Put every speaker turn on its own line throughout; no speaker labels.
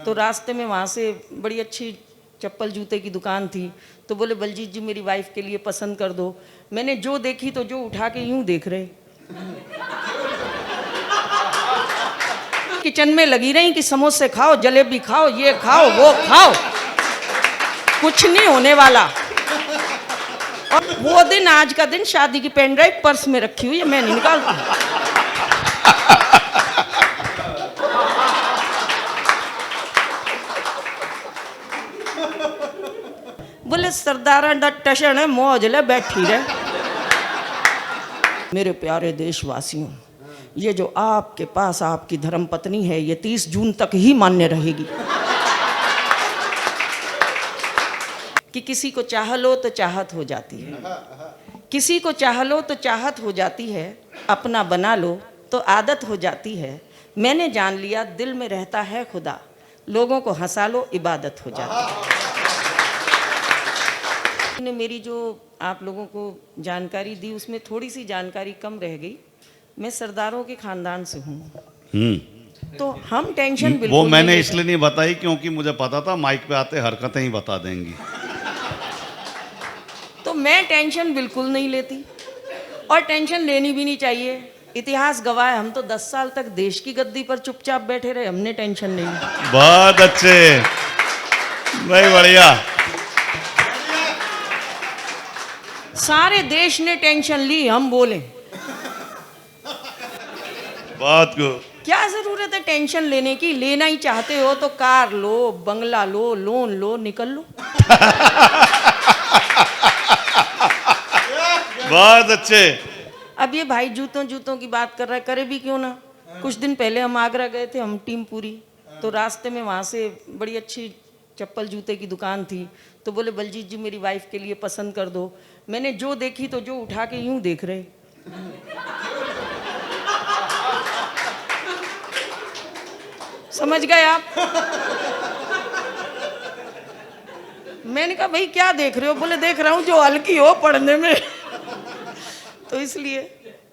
तो रास्ते में वहाँ से बड़ी अच्छी चप्पल जूते की दुकान थी, तो बोले बलजीत जी मेरी वाइफ के लिए पसंद कर दो। मैंने जो देखी तो जो उठा के यूं देख रहे, किचन में लगी रही कि समोसे खाओ, जलेबी खाओ, ये खाओ, वो खाओ, कुछ नहीं होने वाला। और वो दिन आज का दिन, शादी की पेन ड्राइव पर्स में रखी हुई है, मैं नहीं निकालती। बोले सरदारा टशन है, मौज ले बैठी रहे। मेरे प्यारे देशवासियों, ये जो आपके पास आपकी धर्मपत्नी है, ये 30 जून तक ही मान्य रहेगी कि किसी को चाह लो तो चाहत हो जाती है, किसी को चाह लो तो चाहत हो जाती है, अपना बना लो तो आदत हो जाती है। मैंने जान लिया दिल में रहता है खुदा, लोगों को हंसा लो इबादत हो जाती है। ने मेरी जो आप लोगों को जानकारी दी उसमें थोड़ी सी जानकारी कम रह गई। मैं सरदारों के खानदान से हूँ, तो हम टेंशन बिल्कुल
वो मैंने इसलिए नहीं बताई क्योंकि मुझे पता था माइक पे आते हरकतें ही बता देंगी।
तो मैं टेंशन बिल्कुल नहीं लेती और टेंशन लेनी भी नहीं चाहिए। इतिहास गवाह है, हम तो 10 साल तक देश की गद्दी पर चुपचाप बैठे रहे, हमने टेंशन नहीं ली।
बहुत अच्छे, भाई बढ़िया।
सारे देश ने टेंशन ली, हम बोले
बात को
क्या जरूरत है टेंशन लेने की? लेना ही चाहते हो तो कार लो, बंगला लो, लोन लो, निकल लो।
बहुत अच्छे।
अब ये भाई जूतों की बात कर रहा है, करे भी क्यों ना। कुछ दिन पहले हम आगरा गए थे, हम टीम पूरी, तो रास्ते में वहाँ से बड़ी अच्छी चप्पल जूते की दुकान थी, तो बोले बलजीत जी मेरी वाइफ के लिए पसंद कर दो। मैंने जो देखी तो जो उठा के यूं देख रहे, समझ गए आप? मैंने कहा भाई क्या देख रहे हो? बोले देख रहा हूं जो हल्की हो पढ़ने में। तो इसलिए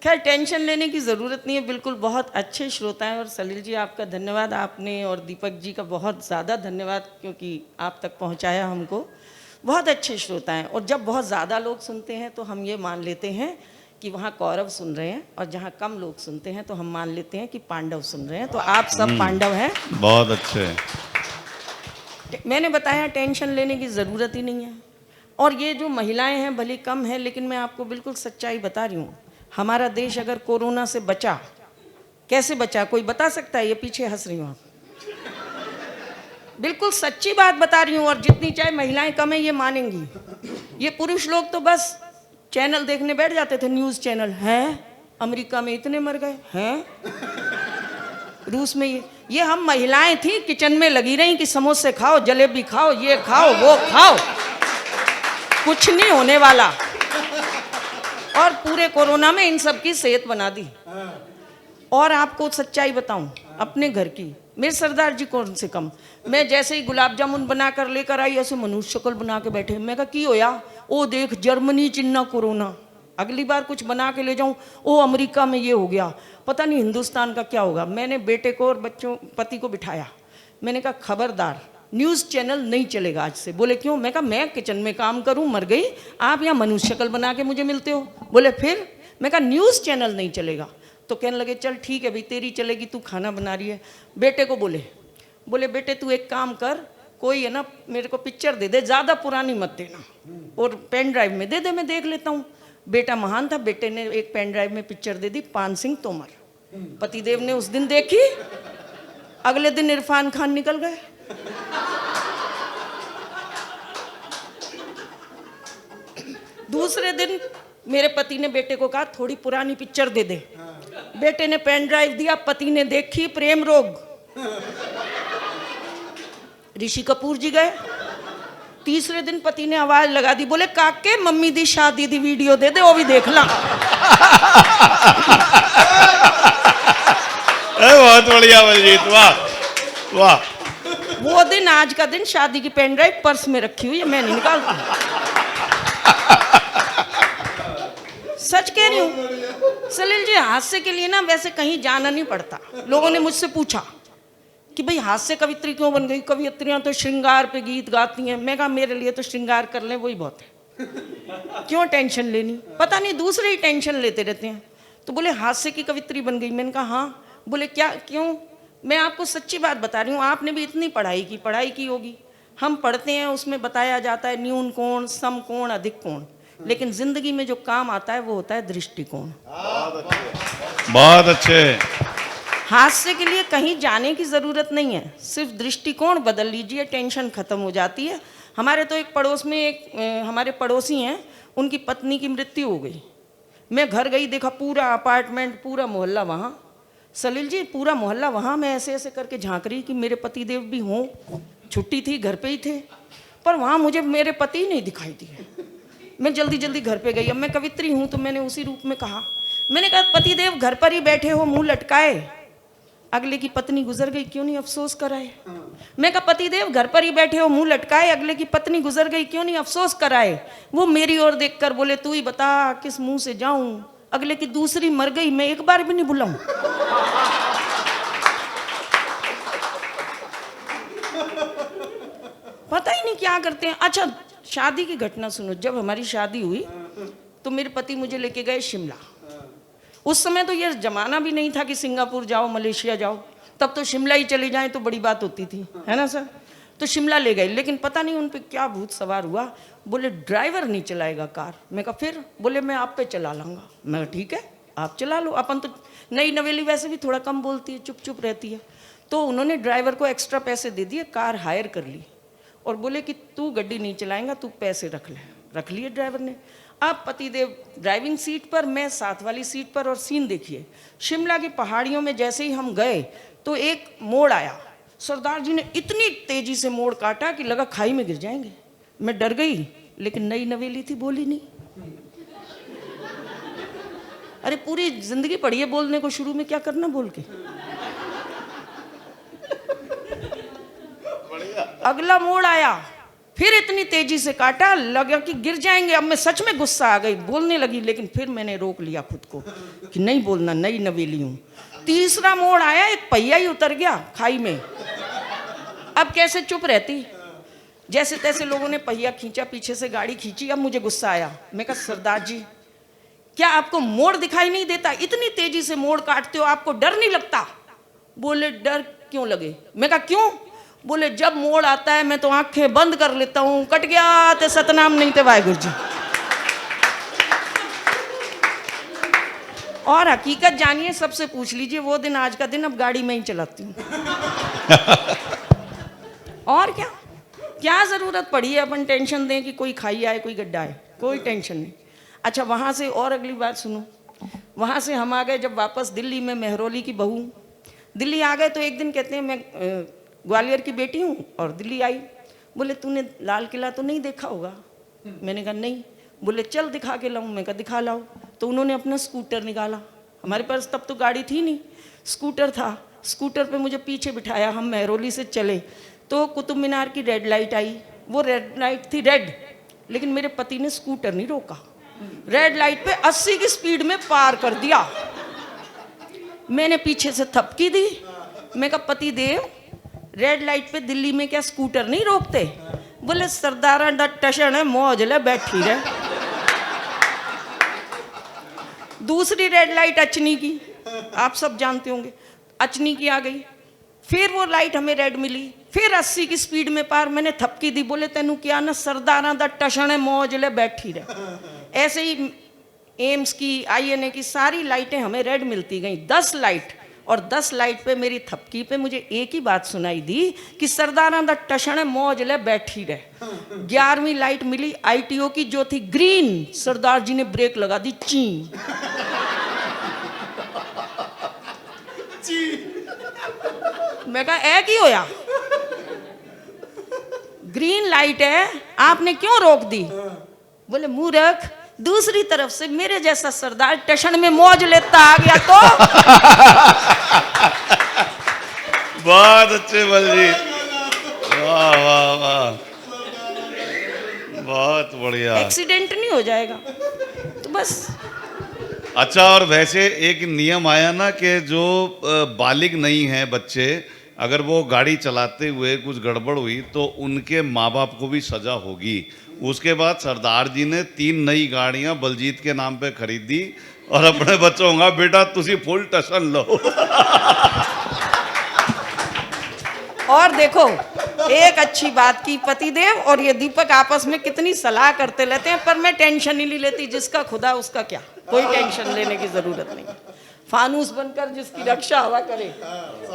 खैर टेंशन लेने की ज़रूरत नहीं है, बिल्कुल। बहुत अच्छे श्रोता हैं। और सलील जी आपका धन्यवाद, आपने, और दीपक जी का बहुत ज़्यादा धन्यवाद, क्योंकि आप तक पहुंचाया हमको। बहुत अच्छे श्रोता हैं। और जब बहुत ज़्यादा लोग सुनते हैं तो हम ये मान लेते हैं कि वहाँ कौरव सुन रहे हैं, और जहाँ कम लोग सुनते हैं तो हम मान लेते हैं कि पांडव सुन रहे हैं। तो आप सब पांडव हैं।
बहुत अच्छे।
मैंने बताया टेंशन लेने की ज़रूरत ही नहीं है। और ये जो महिलाएं हैं भले कम है, लेकिन मैं आपको बिल्कुल सच्चाई बता रही हूँ। हमारा देश अगर कोरोना से बचा, कैसे बचा कोई बता सकता है? ये पीछे हंस रही हूँ, आप बिल्कुल सच्ची बात बता रही हूँ। और जितनी चाहे महिलाएं कम है ये मानेंगी। ये पुरुष लोग तो बस चैनल देखने बैठ जाते थे, न्यूज़ चैनल हैं, अमेरिका में इतने मर गए हैं, रूस में ये हम महिलाएं थी किचन में लगी रही कि समोसे खाओ, जलेबी खाओ, ये खाओ, वो खाओ, कुछ नहीं होने वाला। और पूरे कोरोना में इन सब की सेहत बना दी। और आपको सच्चाई बताऊं अपने घर की, मेरे सरदार जी कौन से कम। मैं जैसे ही गुलाब जामुन बना कर लेकर आई, ऐसे मनुष्य शक्ल बना के बैठे। मैं कहा की होया? ओ देख जर्मनी चिन्ना कोरोना, अगली बार कुछ बना के ले जाऊं, ओ अमेरिका में ये हो गया, पता नहीं हिंदुस्तान का क्या होगा। मैंने बेटे को और बच्चों पति को बिठाया, मैंने कहा खबरदार न्यूज़ चैनल नहीं चलेगा आज से। बोले क्यों? मैं कहा मैं किचन में काम करूं, मर गई, आप यहाँ मनुष्य शक्ल बना के मुझे मिलते हो। बोले फिर? मैं कहा न्यूज़ चैनल नहीं चलेगा। तो कहने लगे चल ठीक है भाई तेरी चलेगी, तू खाना बना रही है। बेटे को बोले बेटे तू एक काम कर, कोई है ना मेरे को पिक्चर दे दे, ज़्यादा पुरानी मत देना, और पेन ड्राइव में दे दे, मैं देख लेता हूँ। बेटा महान था, बेटे ने एक पेन ड्राइव में पिक्चर दे दी, पान सिंह तोमर। पतिदेव ने उस दिन देखी, अगले दिन इरफान खान निकल गए। दूसरे दिन मेरे पति ने बेटे को कहा थोड़ी पुरानी पिक्चर दे दे। बेटे ने पेन ड्राइव दिया, पति ने देखी, प्रेम रोग। ऋषि कपूर जी गए। तीसरे दिन पति ने आवाज लगा दी, बोले काके मम्मी दी शादी दी वीडियो दे दे, वो भी देख ला।
बहुत बढ़िया बलजीत, वाह वाह।
वो दिन आज का दिन, शादी की पेन ड्राइव पर्स में रखी हुई है, मैं नहीं निकालती। सच कह रही हूँ सलील जी, हादसे के लिए ना वैसे कहीं जाना नहीं पड़ता। लोगों ने मुझसे पूछा कि भाई हास्य कवित्री क्यों बन गई, कवियत्रियां तो श्रृंगार पे गीत गाती हैं। मैं कहा मेरे लिए तो श्रृंगार कर लें वही बहुत है, क्यों टेंशन लेनी। पता नहीं दूसरे ही टेंशन लेते रहते हैं। तो बोले हास्य की कवित्री बन गई। मैंने कहा हाँ। बोले क्या, क्यों? मैं आपको सच्ची बात बता रही हूँ, आपने भी इतनी पढ़ाई की होगी। हम पढ़ते हैं, उसमें बताया जाता है न्यून कोण, सम कोण, अधिक कोण, लेकिन जिंदगी में जो काम आता है वो होता है दृष्टिकोण।
बहुत अच्छे।
हास्य के लिए कहीं जाने की जरूरत नहीं है, सिर्फ दृष्टिकोण बदल लीजिए, टेंशन खत्म हो जाती है। हमारे तो एक पड़ोस में हमारे पड़ोसी हैं, उनकी पत्नी की मृत्यु हो गई। मैं घर गई, देखा पूरा अपार्टमेंट, पूरा मोहल्ला वहाँ। सलील जी, पूरा मोहल्ला वहाँ। मैं ऐसे ऐसे करके झांक रही कि मेरे पति देव भी हों। छुट्टी थी, घर पे ही थे, पर वहाँ मुझे मेरे पति नहीं दिखाई दिए। मैं जल्दी जल्दी घर पे गई। अब मैं कवित्री हूँ तो मैंने उसी रूप में कहा, मैंने कहा पति देव घर पर ही बैठे हो, मुंह लटकाए, अगले की पत्नी गुजर गई, क्यों नहीं अफसोस कराए। मैं कहा पति देव घर पर ही बैठे हो, मुंह लटकाए, अगले की पत्नी गुजर गई, क्यों नहीं अफसोस कराए। वो मेरी ओर देखकर बोले तू ही बता किस मुंह से जाऊं, अगले की दूसरी मर गई, मैं एक बार भी नहीं बुलाऊं। पता ही नहीं क्या करते हैं। अच्छा, शादी की घटना सुनो। जब हमारी शादी हुई तो मेरे पति मुझे लेके गए शिमला। उस समय तो ये जमाना भी नहीं था कि सिंगापुर जाओ, मलेशिया जाओ, तब तो शिमला ही चले जाएं तो बड़ी बात होती थी, है ना सर। तो शिमला ले गए, लेकिन पता नहीं उन पे क्या भूत सवार हुआ। बोले ड्राइवर नहीं चलाएगा कार। मैं कहा फिर? बोले मैं आप पे चला लाऊंगा। मैं कहा ठीक है, आप चला लो। अपन तो नई नवेली वैसे भी थोड़ा कम बोलती है, चुप चुप रहती है। तो उन्होंने ड्राइवर को एक्स्ट्रा पैसे दे दिए, कार हायर कर ली और बोले कि तू गड्डी नहीं चलाएगा, तू पैसे रख ले। रख लिए ड्राइवर ने। अब पतिदेव ड्राइविंग सीट पर, मैं साथ वाली सीट पर। और सीन देखिए, शिमला की पहाड़ियों में जैसे ही हम गए तो एक मोड़ आया। सरदार जी ने इतनी तेजी से मोड़ काटा कि लगा खाई में गिर जाएंगे। मैं डर गई, लेकिन नई नवेली थी, बोली नहीं। अरे पूरी जिंदगी पड़ी है बोलने को, शुरू में क्या करना बोल के। अगला मोड़ आया, फिर इतनी तेजी से काटा, लगा कि गिर जाएंगे। अब मैं सच में गुस्सा आ गई, बोलने लगी, लेकिन फिर मैंने रोक लिया खुद को कि नहीं बोलना, नई नवेली हूं। तीसरा मोड़ आया, एक पहिया ही उतर गया खाई में। अब कैसे चुप रहती। जैसे तैसे लोगों ने पहिया खींचा, पीछे से गाड़ी खींची। अब मुझे गुस्सा आया। मैं कहा सरदार जी, क्या आपको मोड़ दिखाई नहीं देता? इतनी तेजी से मोड़ काटते हो, आपको डर नहीं लगता? बोले डर क्यों लगे? मैं कहा क्यों? बोले जब मोड़ आता है मैं तो आंखें बंद कर लेता हूं, कट गया ते सतनाम नहीं ते वाहेगुरु जी। और हकीकत जानिए, सबसे पूछ लीजिए, वो दिन आज का दिन, अब गाड़ी में ही चलाती हूँ। और क्या क्या जरूरत पड़ी है अपन टेंशन दें कि कोई खाई आए, कोई गड्ढा आए, कोई टेंशन नहीं। अच्छा, वहां से और अगली बात सुनो। वहां से हम आ गए जब वापस दिल्ली में, मेहरौली की बहू। दिल्ली आ गए तो एक दिन कहते हैं मैं ग्वालियर की बेटी हूँ और दिल्ली आई। बोले तूने लाल किला तो नहीं देखा होगा? मैंने कहा नहीं। बोले चल दिखा के लाऊं। मैं कहा दिखा लाओ। तो उन्होंने अपना स्कूटर निकाला। हमारे पास तब तो गाड़ी थी नहीं, स्कूटर था। स्कूटर पे मुझे पीछे बिठाया, हम मेहरौली से चले तो कुतुब मीनार की रेड लाइट आई। वो रेड लाइट थी रेड, लेकिन मेरे पति ने स्कूटर नहीं रोका। रेड लाइट पे 80 की स्पीड में पार कर दिया। मैंने पीछे से थपकी दी। मैं कहा पति देव, रेड लाइट पे दिल्ली में क्या स्कूटर नहीं रोकते? बोले सरदारा दा टशन है, मौज ले बैठी रहे। दूसरी रेड लाइट अचनी की, आप सब जानते होंगे, अचनी की आ गई। फिर वो लाइट हमें रेड मिली, फिर 80 की स्पीड में पार। मैंने थपकी दी। बोले तेनू क्या ना, सरदारा दा टशन है, मौज ले बैठी रहे। ऐसे ही एम्स की, INA की सारी लाइटें हमें रेड मिलती गई, 10 लाइट। और 10 लाइट पे मेरी थपकी पे मुझे एक ही बात सुनाई दी कि सरदारा दा टशन है, मौज ले बैठी रहे। 11वीं लाइट मिली ITO की, जो थी ग्रीन। सरदार जी ने ब्रेक लगा दी, ची। मैं कहा ऐ की होया, ग्रीन लाइट है, आपने क्यों रोक दी? बोले मूर्ख, दूसरी तरफ से मेरे जैसा सरदार टशन में मौज लेता आ गया तो।
बहुत अच्छे बलजीत, वाह वाह वाह, बहुत बढ़िया।
एक्सीडेंट नहीं हो जाएगा तो बस।
अच्छा, और वैसे एक नियम आया ना कि जो बालिग नहीं है बच्चे, अगर वो गाड़ी चलाते हुए कुछ गड़बड़ हुई तो उनके माँ बाप को भी सजा होगी। उसके बाद सरदार जी ने 3 नई गाड़ियां बलजीत के नाम पे खरीदी और अपने बच्चों का बेटा तुसी फुल टशन लो।
और देखो एक अच्छी बात की, पतिदेव और ये दीपक आपस में कितनी सलाह करते रहते हैं, पर मैं टेंशन ही नहीं लेती, जिसका खुदा उसका क्या, कोई टेंशन लेने की जरूरत नहीं। फानूस बनकर जिसकी रक्षा हवा करे,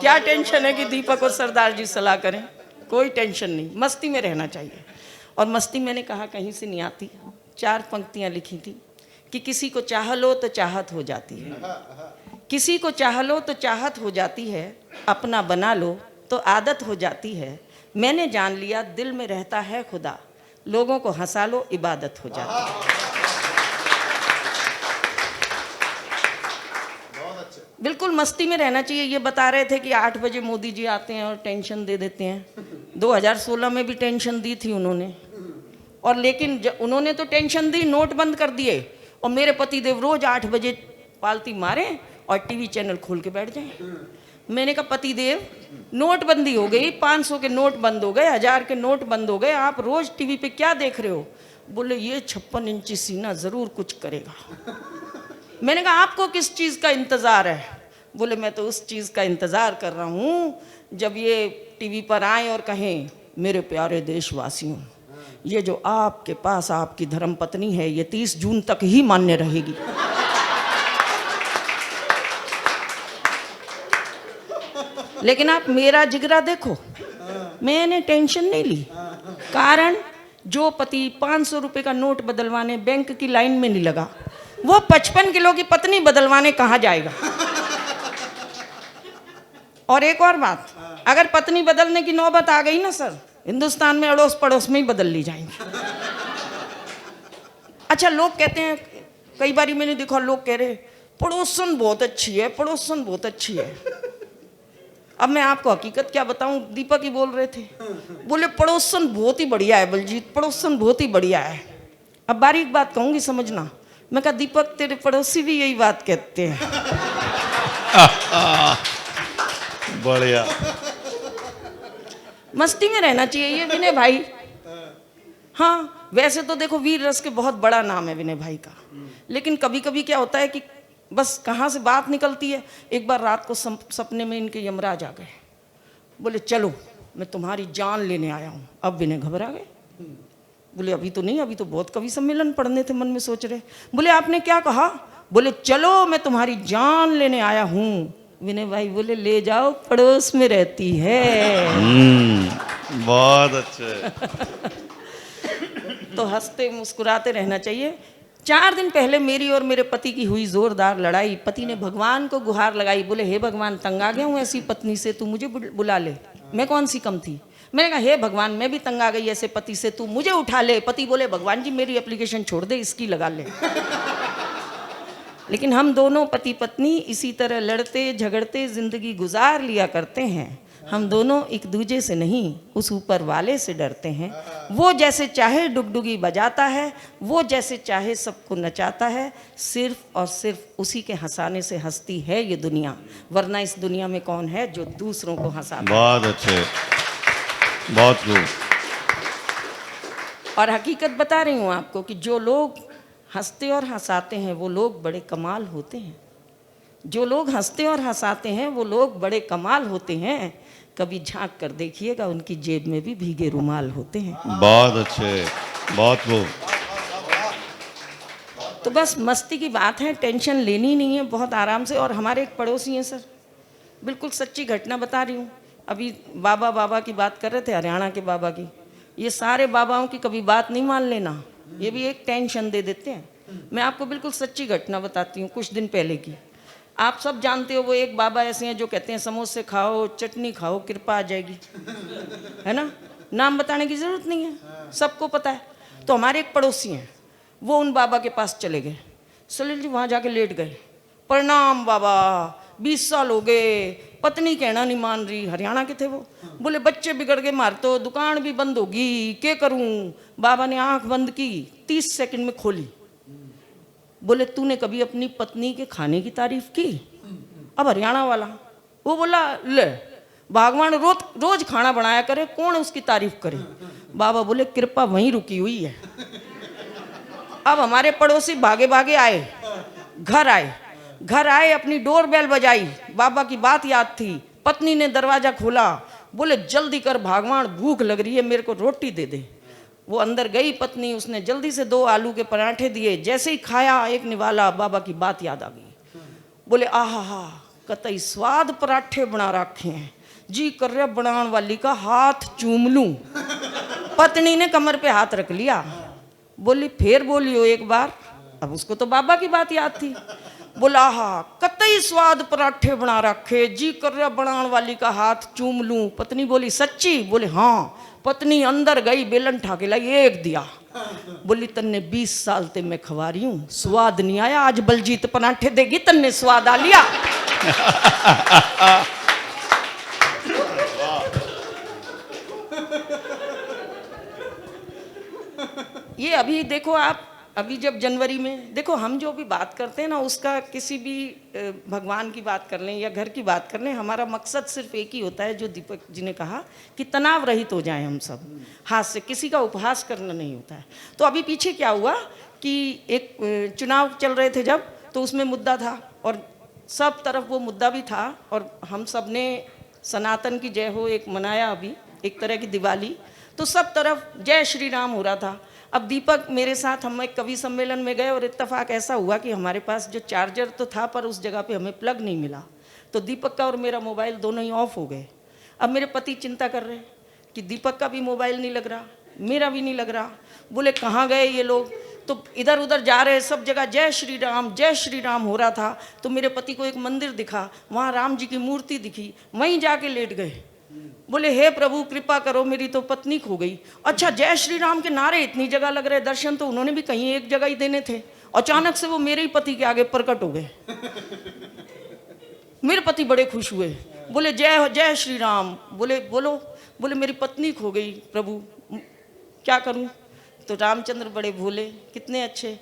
क्या टेंशन है कि दीपक और सरदार जी सलाह करें, कोई टेंशन नहीं, मस्ती में रहना चाहिए। और मस्ती मैंने कहा कहीं से नहीं आती, 4 पंक्तियां लिखी थी कि किसी को चाह लो तो चाहत हो जाती है, किसी को चाह लो तो चाहत हो जाती है, अपना बना लो तो आदत हो जाती है, मैंने जान लिया दिल में रहता है खुदा, लोगों को हंसा लो इबादत हो जाती है। बिल्कुल मस्ती में रहना चाहिए। ये बता रहे थे कि 8 बजे मोदी जी आते हैं और टेंशन दे देते हैं। 2016 में भी टेंशन दी थी उन्होंने, और लेकिन उन्होंने तो टेंशन दी, नोट बंद कर दिए, और मेरे पतिदेव रोज 8 बजे पालती मारें और टीवी चैनल खोल के बैठ जाएं। मैंने कहा पतिदेव नोटबंदी हो गई, 500 के नोट बंद हो गए, 1000 के नोट बंद हो गए, आप रोज टीवी पे क्या देख रहे हो? बोले ये 56 इंची सीना जरूर कुछ करेगा। मैंने कहा आपको किस चीज का इंतजार है? बोले मैं तो उस चीज का इंतजार कर रहा हूं जब ये टीवी पर आए और कहें मेरे प्यारे देशवासियों, ये जो आपके पास आपकी धर्मपत्नी है ये 30 जून तक ही मान्य रहेगी। लेकिन आप मेरा जिगरा देखो, मैंने टेंशन नहीं ली। कारण जो पति 500 रुपए का नोट बदलवाने बैंक की लाइन में नहीं लगा, वो 55 किलो की पत्नी बदलवाने कहाँ जाएगा? और एक और बात, अगर पत्नी बदलने की नौबत आ गई ना सर, हिंदुस्तान में अड़ोस पड़ोस में ही बदल ली जाएंगी। अच्छा लोग कहते हैं, कई बार मैंने देखा लोग कह रहे पड़ोसन बहुत अच्छी है, पड़ोसन बहुत अच्छी है। अब मैं आपको हकीकत क्या बताऊं, दीपक ही बोल रहे थे, बोले पड़ोसन बहुत ही बढ़िया है बलजीत, पड़ोसन बहुत ही बढ़िया है। अब बारीक बात कहूंगी समझना, मैं कहा दीपक तेरे पड़ोसी भी यही बात कहते हैं।
बढ़िया।
मस्ती में रहना चाहिए ये विनय भाई। हाँ वैसे तो देखो वीर रस के बहुत बड़ा नाम है विनय भाई का, लेकिन कभी कभी क्या होता है कि बस कहाँ से बात निकलती है। एक बार रात को सपने में इनके यमराज आ गए, बोले चलो मैं तुम्हारी जान लेने आया हूँ। अब विनय घबरा गए, बोले अभी तो नहीं, अभी तो बहुत कवि सम्मेलन पढ़ने थे, मन में सोच रहे। बोले आपने क्या कहा? बोले चलो मैं तुम्हारी जान लेने आया हूँ। विनय भाई बोले ले जाओ, पड़ोस में रहती है।
बहुत अच्छे।
तो हंसते मुस्कुराते रहना चाहिए। 4 दिन पहले मेरी और मेरे पति की हुई जोरदार लड़ाई। पति ने भगवान को गुहार लगाई, बोले हे भगवान तंग आ गया हूँ ऐसी पत्नी से, तू मुझे बुला ले, मैं कौन सी कम थी। मैंने कहा हे भगवान मैं भी तंग आ गई ऐसे पति से, तू मुझे उठा ले। पति बोले भगवान जी मेरी एप्लीकेशन छोड़ दे, इसकी लगा ले। लेकिन हम दोनों पति पत्नी इसी तरह लड़ते झगड़ते जिंदगी गुजार लिया करते हैं। हम दोनों एक दूजे से नहीं उस ऊपर वाले से डरते हैं। वो जैसे चाहे डुगडुगी बजाता है, वो जैसे चाहे सबको नचाता है, सिर्फ और सिर्फ उसी के हंसाने से हंसती है ये दुनिया, वरना इस दुनिया में कौन है जो दूसरों को हंसाता है।
बहुत अच्छे, बहुत खूब।
और हकीकत बता रही हूँ आपको कि जो लोग हंसते और हंसाते हैं वो लोग बड़े कमाल होते हैं। जो लोग हंसते और हंसाते हैं वो लोग बड़े कमाल होते हैं। कभी झांक कर देखिएगा उनकी जेब में भी भीगे रुमाल होते हैं।
बहुत अच्छे, बहुत खूब।
तो बस मस्ती की बात है, टेंशन लेनी नहीं है, बहुत आराम से। और हमारे एक पड़ोसी हैं सर, बिल्कुल सच्ची घटना बता रही हूँ। अभी बाबा की बात कर रहे थे, हरियाणा के बाबा की। ये सारे बाबाओं की कभी बात नहीं मान लेना, ये भी एक टेंशन दे देते हैं। मैं आपको बिल्कुल सच्ची घटना बताती हूँ, कुछ दिन पहले की। आप सब जानते हो वो एक बाबा ऐसे हैं जो कहते हैं समोसे खाओ चटनी खाओ कृपा आ जाएगी, है ना, नाम बताने की जरूरत नहीं है, सबको पता है। तो हमारे एक पड़ोसी हैं, वो उन बाबा के पास चले गए। सलील जी वहाँ जाके लेट गए, प्रणाम बाबा, 20 साल हो गए, पत्नी कहना नहीं मान रही। हरियाणा के थे वो। बोले बच्चे बिगड़ गए मार, तो दुकान भी बंद होगी, क्या करूं। बाबा ने आंख बंद की, 30 सेकंड में खोली। बोले तूने कभी अपनी पत्नी के खाने की तारीफ की? अब हरियाणा वाला वो बोला ले, भगवान रोज रोज खाना बनाया करे, कौन उसकी तारीफ करे। बाबा बोले कृपा वहीं रुकी हुई है। अब हमारे पड़ोसी भागे भागे आए, घर आए, अपनी डोर बेल बजाई, बाबा की बात याद थी। पत्नी ने दरवाजा खोला, बोले जल्दी कर भगवान, भूख लग रही है, मेरे को रोटी दे दे। वो अंदर गई पत्नी, उसने जल्दी से 2 आलू के पराठे दिए। जैसे ही खाया एक निवाला, बाबा की बात याद आ गई। बोले आहा, कतई स्वाद पराठे बना रखे हैं, जी कर रहा बनाने वाली का हाथ चूम लूं। पत्नी ने कमर पे हाथ रख लिया, बोली फिर बोलियो एक बार। अब उसको तो बाबा की बात याद थी। बोला आहा, कतई स्वाद पराठे बना रखे, जी कर रहा बनाने वाली का हाथ चूम लूं। पत्नी बोली सच्ची? बोले हाँ। पत्नी अंदर गई, बेलन ठाके लाई, एक दिया। बोली तन्ने 20 साल ते मैं खवा रही हूं, स्वाद नहीं आया, आज बलजीत पराठे देगी, तन्ने स्वाद आ लिया। ये अभी देखो आप, अभी जब जनवरी में देखो, हम जो भी बात करते हैं ना, उसका किसी भी भगवान की बात कर लें या घर की बात कर लें, हमारा मकसद सिर्फ एक ही होता है, जो दीपक जी ने कहा कि तनाव रहित हो जाएं हम सब, हाथ से किसी का उपहास करना नहीं होता है। तो अभी पीछे क्या हुआ कि एक चुनाव चल रहे थे जब, तो उसमें मुद्दा था और सब तरफ वो मुद्दा भी था, और हम सब ने सनातन की जय हो एक मनाया, अभी एक तरह की दिवाली, तो सब तरफ जय श्री राम हो रहा था। अब दीपक मेरे साथ, हम एक कवि सम्मेलन में गए और इत्तेफाक ऐसा हुआ कि हमारे पास जो चार्जर तो था पर उस जगह पे हमें प्लग नहीं मिला, तो दीपक का और मेरा मोबाइल दोनों ही ऑफ हो गए। अब मेरे पति चिंता कर रहे कि दीपक का भी मोबाइल नहीं लग रहा, मेरा भी नहीं लग रहा। बोले कहाँ गए ये लोग, तो इधर उधर जा रहे, सब जगह जय श्री राम हो रहा था। तो मेरे पति को एक मंदिर दिखा, वहाँ राम जी की मूर्ति दिखी, वहीं जाके लेट गए। बोले हे प्रभु कृपा करो, मेरी तो पत्नी खो गई। अच्छा, जय श्री राम के नारे इतनी जगह लग रहे, दर्शन तो उन्होंने भी कहीं एक जगह ही देने थे। अचानक से वो मेरे ही पति के आगे प्रकट हो गए। मेरे पति बड़े खुश हुए, बोले जय श्री राम। बोले बोलो। बोले मेरी पत्नी खो गई प्रभु, क्या करूं? तो रामचंद्र बड़े भोले, कितने अच्छे,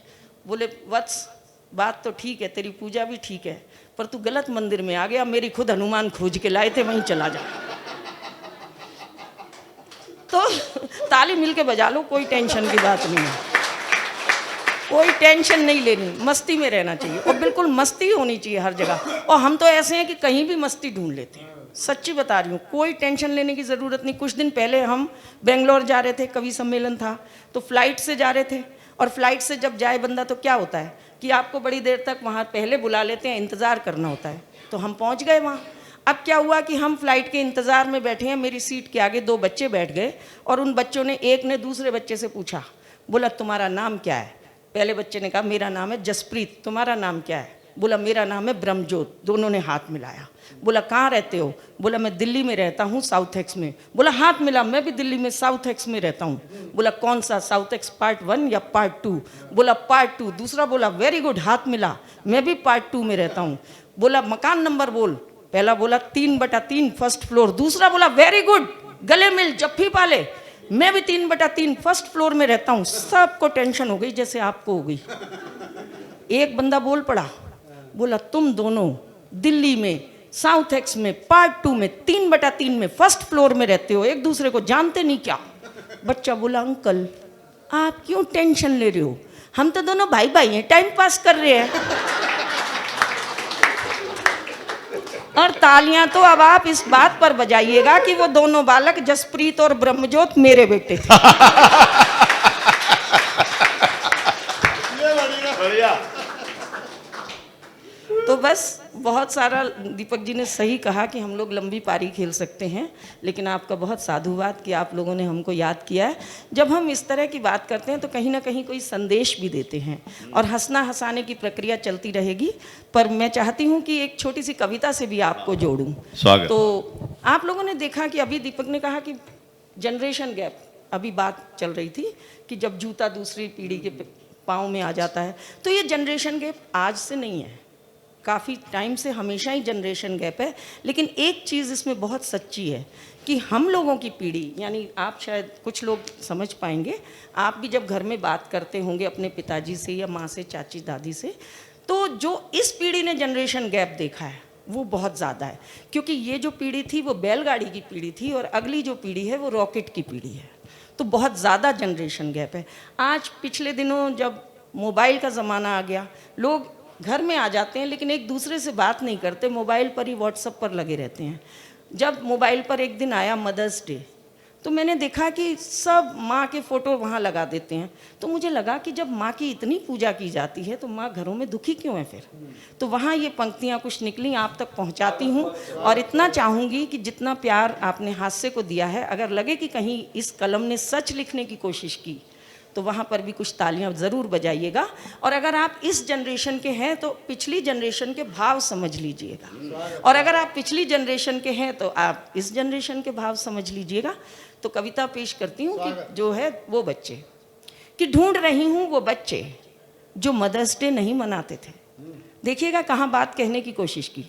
बोले वत्स बात तो ठीक है, तेरी पूजा भी ठीक है, पर तू गलत मंदिर में आ गया, मेरी खुद हनुमान खोज के लाए थे, वहीं चला जा। तो ताली मिलके बजा लो, कोई टेंशन की बात नहीं है, कोई टेंशन नहीं लेनी, मस्ती में रहना चाहिए, और बिल्कुल मस्ती होनी चाहिए हर जगह। और हम तो ऐसे हैं कि कहीं भी मस्ती ढूंढ लेते हैं, सच्ची बता रही हूँ, कोई टेंशन लेने की ज़रूरत नहीं। कुछ दिन पहले हम बेंगलोर जा रहे थे, कवि सम्मेलन था, तो फ्लाइट से जा रहे थे, और फ्लाइट से जब जाए बंदा तो क्या होता है कि आपको बड़ी देर तक वहाँ पहले बुला लेते हैं, इंतज़ार करना होता है। तो हम पहुँच गए वहाँ। अब क्या हुआ कि हम फ्लाइट के इंतज़ार में बैठे हैं, मेरी सीट के आगे 2 बच्चे बैठ गए, और उन बच्चों ने, एक ने दूसरे बच्चे से पूछा, बोला तुम्हारा नाम क्या है? पहले बच्चे ने कहा मेरा नाम है जसप्रीत। तुम्हारा नाम क्या है? बोला मेरा नाम है ब्रह्मजोत। दोनों ने हाथ मिलाया। बोला कहाँ रहते हो? बोला मैं दिल्ली में रहता हूँ, साउथ एक्स में। बोला हाथ मिला, मैं भी दिल्ली में साउथ एक्स में रहता हूँ। बोला कौन सा, साउथ एक्स पार्ट 1 या पार्ट 2? बोला पार्ट 2। दूसरा बोला वेरी गुड, हाथ मिला, मैं भी पार्ट 2 में रहता हूँ। बोला मकान नंबर बोल। पहला बोला 3/3 फर्स्ट फ्लोर। दूसरा बोला वेरी गुड, गले मिल, जफ्फी पाले, मैं भी 3/3 फर्स्ट फ्लोर में रहता हूँ। सबको टेंशन हो गई जैसे आपको हो गई। एक बंदा बोल पड़ा, बोला तुम दोनों दिल्ली में साउथ एक्स में पार्ट 2 में 3/3 में फर्स्ट फ्लोर में रहते हो, एक दूसरे को जानते नहीं क्या? बच्चा बोला अंकल आप क्यों टेंशन ले रहे हो, हम तो दोनों भाई भाई हैं, टाइम पास कर रहे हैं। और तालियां तो अब आप इस बात पर बजाइएगा कि वो दोनों बालक जसप्रीत और ब्रह्मजोत मेरे बेटे थे। तो बस बहुत सारा दीपक जी ने सही कहा कि हम लोग लंबी पारी खेल सकते हैं, लेकिन आपका बहुत साधुवाद कि आप लोगों ने हमको याद किया है। जब हम इस तरह की बात करते हैं तो कहीं ना कहीं कोई संदेश भी देते हैं, और हंसना हंसाने की प्रक्रिया चलती रहेगी। पर मैं चाहती हूँ कि एक छोटी सी कविता से भी आपको जोड़ूँ। तो आप लोगों ने देखा कि अभी दीपक ने कहा कि जनरेशन गैप, अभी बात चल रही थी कि जब जूता दूसरी पीढ़ी के पाँव में आ जाता है, तो ये जनरेशन गैप आज से नहीं है, काफ़ी टाइम से हमेशा ही जनरेशन गैप है। लेकिन एक चीज़ इसमें बहुत सच्ची है कि हम लोगों की पीढ़ी, यानी आप शायद कुछ लोग समझ पाएंगे, आप भी जब घर में बात करते होंगे अपने पिताजी से या माँ से, चाची दादी से, तो जो इस पीढ़ी ने जनरेशन गैप देखा है वो बहुत ज़्यादा है, क्योंकि ये जो पीढ़ी थी वो बैलगाड़ी की पीढ़ी थी और अगली जो पीढ़ी है वो रॉकेट की पीढ़ी है। तो बहुत ज़्यादा जनरेशन गैप है। आज पिछले दिनों जब मोबाइल का ज़माना आ गया, लोग घर में आ जाते हैं लेकिन एक दूसरे से बात नहीं करते, मोबाइल पर ही व्हाट्सएप पर लगे रहते हैं। जब मोबाइल पर एक दिन आया मदर्स डे, तो मैंने देखा कि सब माँ के फ़ोटो वहाँ लगा देते हैं। तो मुझे लगा कि जब माँ की इतनी पूजा की जाती है तो माँ घरों में दुखी क्यों है फिर। तो वहाँ ये पंक्तियाँ कुछ निकली, आप तक पहुँचाती हूँ और इतना चाहूँगी कि जितना प्यार आपने हास्य को दिया है, अगर लगे कि कहीं इस कलम ने सच लिखने की कोशिश की तो वहाँ पर भी कुछ तालियां ज़रूर बजाइएगा। और अगर आप इस जनरेशन के हैं तो पिछली जनरेशन के भाव समझ लीजिएगा, और अगर आप पिछली जनरेशन के हैं तो आप इस जनरेशन के भाव समझ लीजिएगा। तो कविता पेश करती हूँ कि जो है वो बच्चे, कि ढूंढ रही हूँ वो बच्चे जो मदर्स डे नहीं मनाते थे। देखिएगा कहाँ बात कहने की कोशिश की,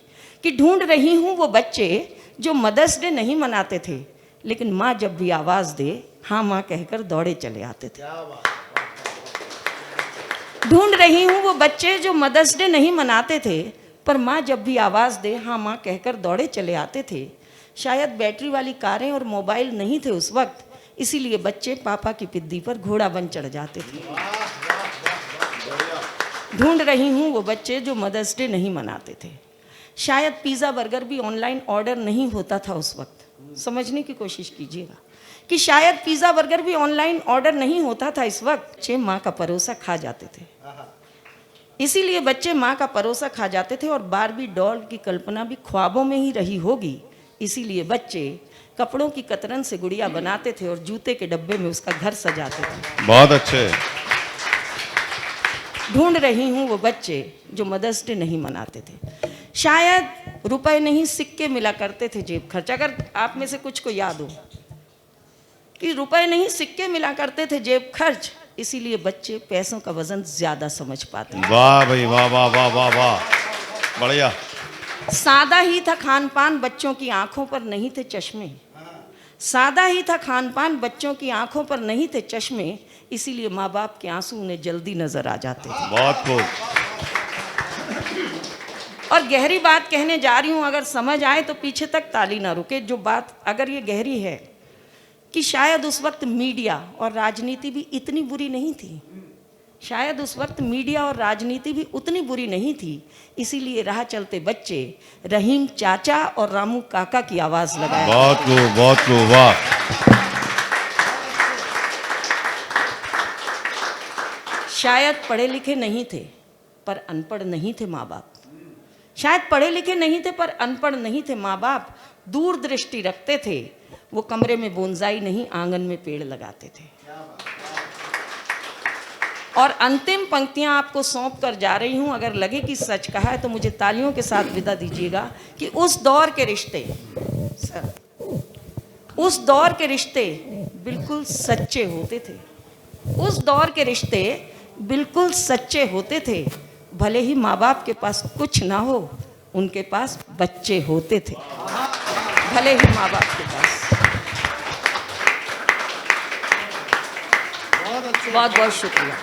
कि ढूंढ रही हूँ वो बच्चे जो मदर्स डे नहीं मनाते थे, लेकिन माँ जब भी आवाज़ दे हाँ माँ कहकर दौड़े चले आते थे। ढूंढ रही हूँ वो बच्चे जो मदर्स डे नहीं मनाते थे, पर माँ जब भी आवाज़ दे हाँ माँ कहकर दौड़े चले आते थे। शायद बैटरी वाली कारें और मोबाइल नहीं थे उस वक्त, इसीलिए बच्चे पापा की पिद्दी पर घोड़ा बन चढ़ जाते थे। ढूंढ रही हूँ वो बच्चे जो मदर्स डे नहीं मनाते थे। शायद पिज़्ज़ा बर्गर भी ऑनलाइन ऑर्डर नहीं होता था उस वक्त। समझने की कोशिश कीजिएगा कि शायद पिज़्ज़ा बर्गर भी ऑनलाइन ऑर्डर नहीं होता था इस वक्त। बच्चे माँ का परोसा खा जाते थे, इसीलिए बच्चे माँ का परोसा खा जाते थे। और बारबी डॉल की कल्पना भी ख्वाबों में ही रही होगी, इसीलिए बच्चे कपड़ों की कतरन से गुड़िया बनाते थे और जूते के डब्बे में उसका घर सजाते थे।
बहुत अच्छे।
ढूंढ रही हूँ वो बच्चे जो मदर्स डे नहीं मनाते थे। शायद रुपए नहीं सिक्के मिला करते थे जेब खर्च। अगर आप में से कुछ को याद हो कि रुपए नहीं सिक्के मिला करते थे जेब खर्च, इसीलिए बच्चे पैसों का वजन ज्यादा समझ पाते हैं।
वाह भाई वाह वाह वाह वाह वाह, बढ़िया।
सादा ही था खान पान, बच्चों की आंखों पर नहीं थे चश्मे। सादा ही था खान पान, बच्चों की आंखों पर नहीं थे चश्मे, इसीलिए माँ बाप के आंसू उन्हें जल्दी नजर आ जाते थे।
बहुत खूब।
और गहरी बात कहने जा रही हूँ, अगर समझ आए तो पीछे तक ताली ना रुके। जो बात अगर ये गहरी है कि शायद उस वक्त मीडिया और राजनीति भी इतनी बुरी नहीं थी, शायद उस वक्त मीडिया और राजनीति भी उतनी बुरी नहीं थी, इसीलिए राह चलते बच्चे रहीम चाचा और रामू काका की आवाज लगाया।
बहुत खूब, बहुत खूब, वाह।
शायद पढ़े लिखे नहीं थे पर अनपढ़ नहीं थे माँ बाप। शायद पढ़े लिखे नहीं थे पर अनपढ़ नहीं थे माँ बाप। दूरदृष्टि रखते थे, वो कमरे में बोनसाई नहीं आंगन में पेड़ लगाते थे। और अंतिम पंक्तियां आपको सौंप कर जा रही हूं, अगर लगे कि सच कहा है तो मुझे तालियों के साथ विदा दीजिएगा कि उस दौर के रिश्ते, सर, उस दौर के रिश्ते बिल्कुल सच्चे होते थे। उस दौर के रिश्ते बिल्कुल सच्चे होते थे। भले ही माँ बाप के पास कुछ ना हो, उनके पास बच्चे होते थे। भले ही माँ बाप के पास। बहुत बहुत शुक्रिया।